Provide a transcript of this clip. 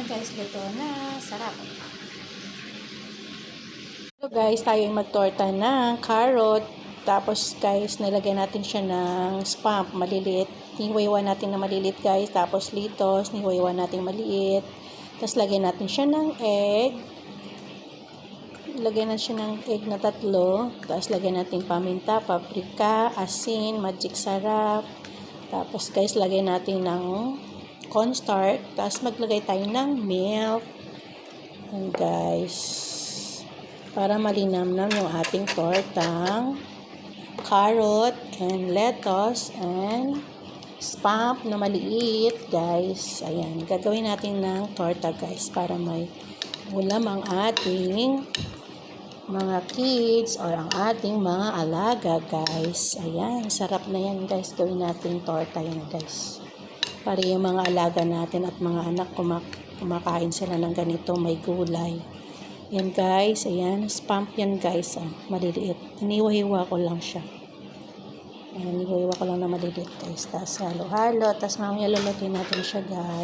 Ayan guys, luto na. Sarap. So guys, tayo ay magtorta ng carrot. Tapos guys, nilagyan natin siya ng spam, maliliit. Niwaywa natin na maliliit guys. Tapos litos, niwaywa natin maliit. Tapos lagyan natin siya ng egg. Lagyan natin siya ng egg na 3. Tapos lagyan natin paminta, paprika, asin, magic sarap. Tapos guys, lagyan natin ng cornstarch. Tapos maglagay tayo ng milk. And guys, para malinamnam yung ating tortang carrot and lettuce and spam na maliit guys. Ayan, gagawin natin ng torta guys para may ulam ang ating mga kids or ang ating mga alaga guys. Ayan, sarap na yan guys. Gawin natin torta yan guys. Para yung mga alaga natin at mga anak kumakain sila ng ganito, may gulay. Yan guys, ayan, spam yan guys, maliliit. Iniwa-hiwa ko lang siya. Ayan, iniwa-hiwa ko lang na maliliit guys. Tapos halo-halo, tapos mamaya lulutuin natin siya guys.